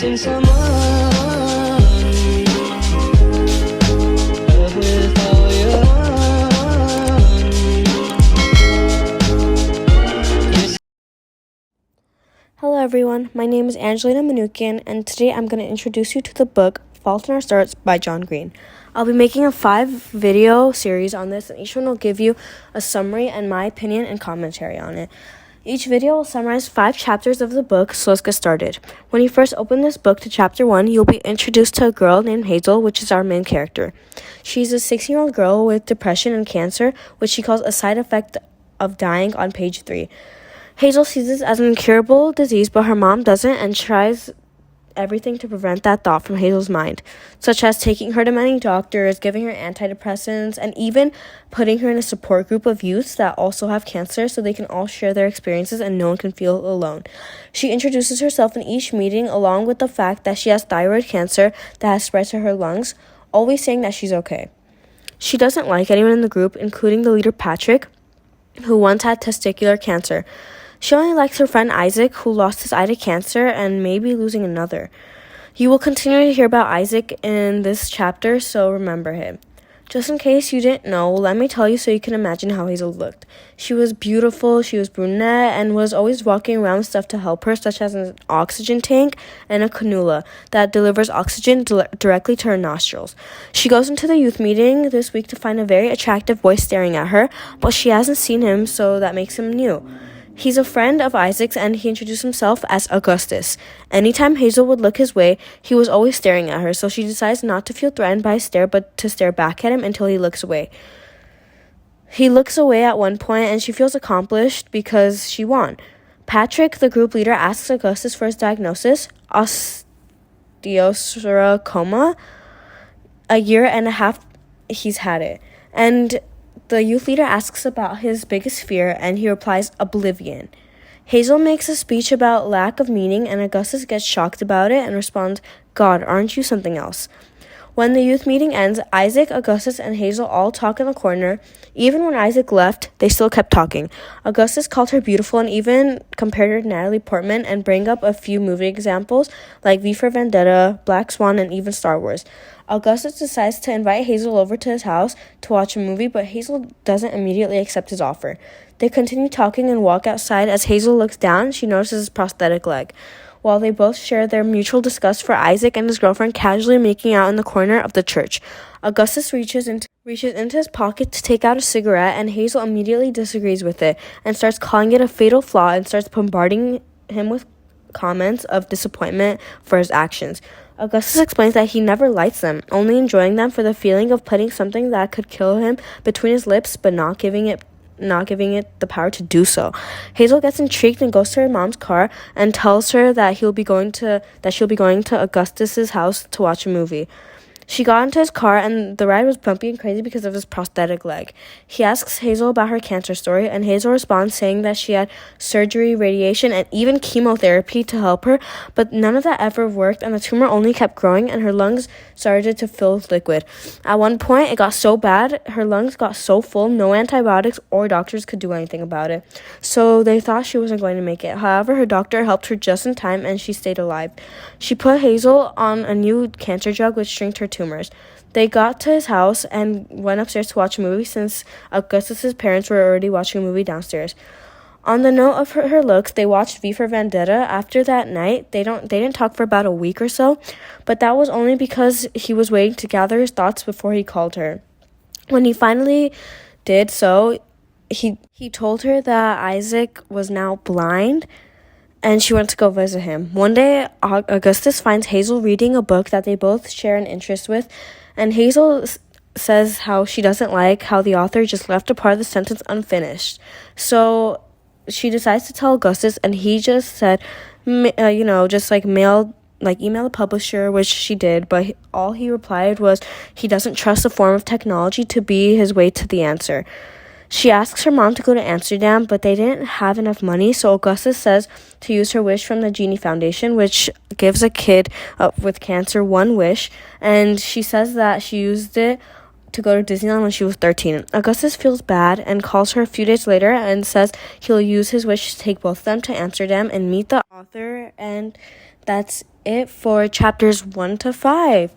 missing someone. Love is all you want. Hello everyone, my name is Angelina Manukian, and today I'm going to introduce you to the book Fault in Our Stars by John Green. I'll be making a 5-video series on this, and each one will give you a summary and my opinion and commentary on it. Each video will summarize 5 chapters of the book, so let's get started. When you first open this book to chapter 1, you'll be introduced to a girl named Hazel, which is our main character. She's a 16-year-old girl with depression and cancer, which she calls a side effect of dying on page 3. Hazel sees this as an incurable disease, but her mom doesn't and tries everything to prevent that thought from Hazel's mind, such as taking her to many doctors, giving her antidepressants, and even putting her in a support group of youths that also have cancer so they can all share their experiences and no one can feel alone. She introduces herself in each meeting along with the fact that she has thyroid cancer that has spread to her lungs, always saying that she's okay. She doesn't like anyone in the group, including the leader Patrick, who once had testicular cancer. She only likes her friend Isaac, who lost his eye to cancer and may be losing another. You will continue to hear about Isaac in this chapter, so remember him. Just in case you didn't know, let me tell you so you can imagine how Hazel looked. She was beautiful, she was brunette, and was always walking around with stuff to help her, such as an oxygen tank and a cannula that delivers oxygen directly to her nostrils. She goes into the youth meeting this week to find a very attractive boy staring at her, but she hasn't seen him, so that makes him new. He's a friend of Isaac's, and he introduced himself as Augustus. Anytime Hazel would look his way, he was always staring at her, so she decides not to feel threatened by his stare, but to stare back at him until he looks away. He looks away at one point, and she feels accomplished because she won. Patrick, the group leader, asks Augustus for his diagnosis, osteosarcoma. A year and a half he's had it. And the youth leader asks about his biggest fear, and he replies, oblivion. Hazel makes a speech about lack of meaning, and Augustus gets shocked about it and responds, God, aren't you something else? When the youth meeting ends, Isaac, Augustus, and Hazel all talk in the corner. Even when Isaac left, they still kept talking. Augustus called her beautiful and even compared her to Natalie Portman and bring up a few movie examples like V for Vendetta, Black Swan, and even Star Wars. Augustus decides to invite Hazel over to his house to watch a movie, but Hazel doesn't immediately accept his offer. They continue talking and walk outside. As Hazel looks down, she notices his prosthetic leg. While they both share their mutual disgust for Isaac and his girlfriend casually making out in the corner of the church, Augustus reaches into his pocket to take out a cigarette, and Hazel immediately disagrees with it and starts calling it a fatal flaw and starts bombarding him with comments of disappointment for his actions. Augustus explains that he never lights them, only enjoying them for the feeling of putting something that could kill him between his lips, but not giving it the power to do so. Hazel gets intrigued and goes to her mom's car and tells her that she'll be going to Augustus's house to watch a movie. She got into his car, and the ride was bumpy and crazy because of his prosthetic leg. He asks Hazel about her cancer story, and Hazel responds saying that she had surgery, radiation, and even chemotherapy to help her, but none of that ever worked, and the tumor only kept growing, and her lungs started to fill with liquid. At one point, it got so bad, her lungs got so full, no antibiotics or doctors could do anything about it. So they thought she wasn't going to make it. However, her doctor helped her just in time, and she stayed alive. She put Hazel on a new cancer drug, which shrinked her tumors. They got to his house and went upstairs to watch a movie since Augustus's parents were already watching a movie downstairs. On the note of her looks, they watched V for Vendetta. After that night, they didn't talk for about a week or so, but that was only because he was waiting to gather his thoughts before he called her. When he finally did so, he told her that Isaac was now blind, and she went to go visit him. One day, Augustus finds Hazel reading a book that they both share an interest with, and Hazel says how she doesn't like how the author just left a part of the sentence unfinished. So she decides to tell Augustus, and he just said, email the publisher, which she did, but all he replied was he doesn't trust the form of technology to be his way to the answer. She asks her mom to go to Amsterdam, but they didn't have enough money, so Augustus says to use her wish from the Genie Foundation, which gives a kid with cancer one wish, and she says that she used it to go to Disneyland when she was 13. Augustus feels bad and calls her a few days later and says he'll use his wish to take both of them to Amsterdam and meet the author. And that's it for chapters 1 to 5.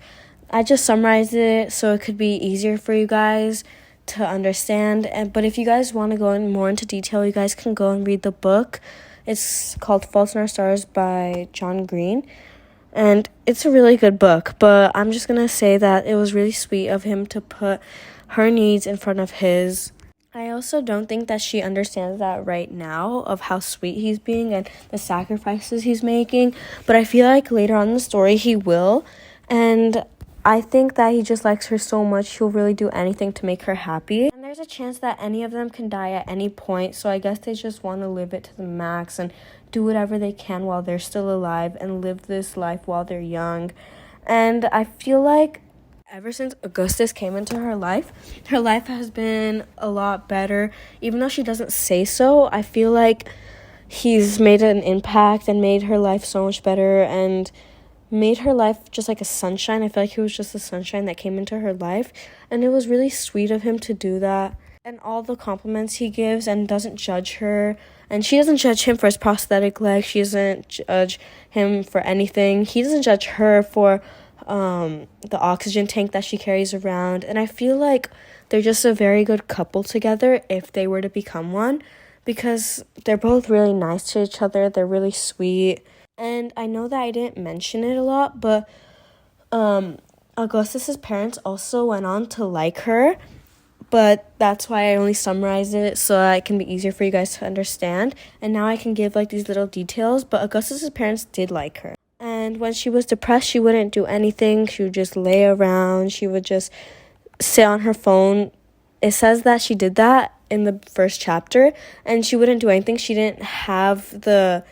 I just summarized it so it could be easier for you guys to understand. But if you guys want to go more into detail, you guys can go and read the book. It's called Faults in Our Stars by John Green. And it's a really good book, but I'm just going to say that it was really sweet of him to put her needs in front of his. I also don't think that she understands that right now of how sweet he's being and the sacrifices he's making, but I feel like later on in the story he will, and I think that he just likes her so much he'll really do anything to make her happy. And there's a chance that any of them can die at any point, so I guess they just want to live it to the max and do whatever they can while they're still alive and live this life while they're young. And I feel like ever since Augustus came into her life has been a lot better. Even though she doesn't say so, I feel like he's made an impact and made her life so much better and made her life just like a sunshine. I feel like he was just the sunshine that came into her life, and it was really sweet of him to do that. And all the compliments he gives and doesn't judge her, and she doesn't judge him for his prosthetic leg. She doesn't judge him for anything. He doesn't judge her for the oxygen tank that she carries around. And I feel like they're just a very good couple together if they were to become one, because they're both really nice to each other. They're really sweet. And I know that I didn't mention it a lot, but Augustus's parents also went on to like her. But that's why I only summarized it so that it can be easier for you guys to understand. And now I can give like these little details. But Augustus's parents did like her. And when she was depressed, she wouldn't do anything. She would just lay around. She would just sit on her phone. It says that she did that in the first chapter. And she wouldn't do anything. She didn't have the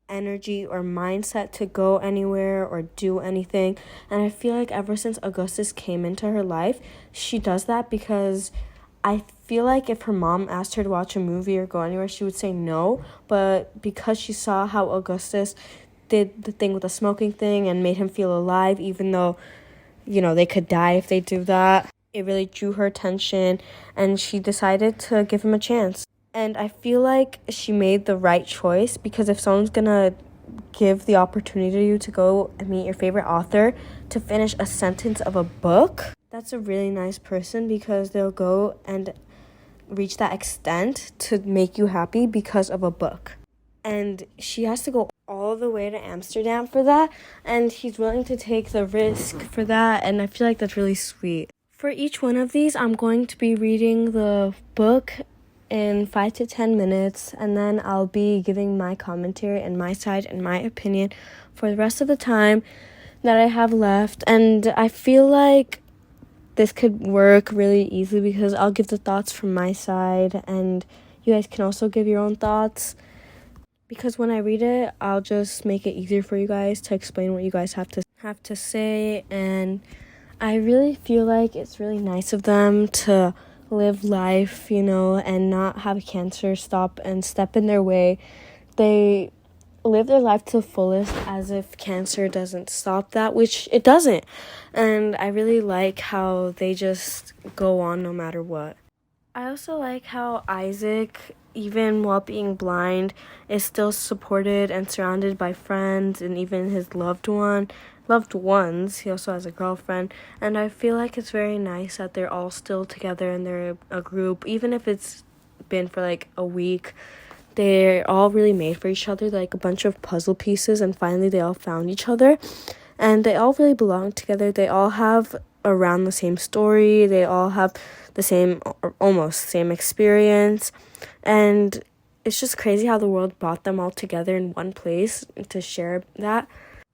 energy or mindset to go anywhere or do anything. And I feel like ever since Augustus came into her life, she does that, because I feel like if her mom asked her to watch a movie or go anywhere, she would say no. But because she saw how Augustus did the thing with the smoking thing and made him feel alive, even though, you know, they could die if they do that, it really drew her attention, and she decided to give him a chance. And I feel like she made the right choice, because if someone's gonna give the opportunity to you to go and meet your favorite author to finish a sentence of a book, that's a really nice person, because they'll go and reach that extent to make you happy because of a book. And she has to go all the way to Amsterdam for that, and he's willing to take the risk for that, and I feel like that's really sweet. For each one of these, I'm going to be reading the book in 5 to 10 minutes, and then I'll be giving my commentary and my side and my opinion for the rest of the time that I have left. And I feel like this could work really easily, because I'll give the thoughts from my side and you guys can also give your own thoughts, because when I read it, I'll just make it easier for you guys to explain what you guys have to say. And I really feel like it's really nice of them to live life, you know, and not have cancer stop and step in their way. They live their life to the fullest as if cancer doesn't stop that, which it doesn't. And I really like how they just go on no matter what. I also like how Isaac, even while being blind, is still supported and surrounded by friends and even his loved ones. He also has a girlfriend, and I feel like it's very nice that they're all still together and they're a group, even if it's been for like a week. They're all really made for each other, like a bunch of puzzle pieces, and finally they all found each other, and they all really belong together. They all have around the same story. They all have the same, or almost same experience, and it's just crazy how the world brought them all together in one place to share that.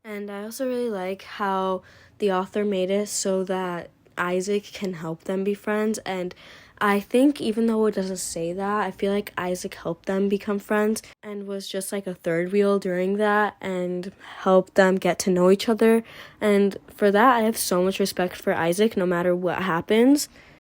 And I also really like how the author made it so that Isaac can help them be friends. And I think even though it doesn't say that, I feel like Isaac helped them become friends and was just like a third wheel during that and helped them get to know each other. And for that, I have so much respect for Isaac no matter what happens.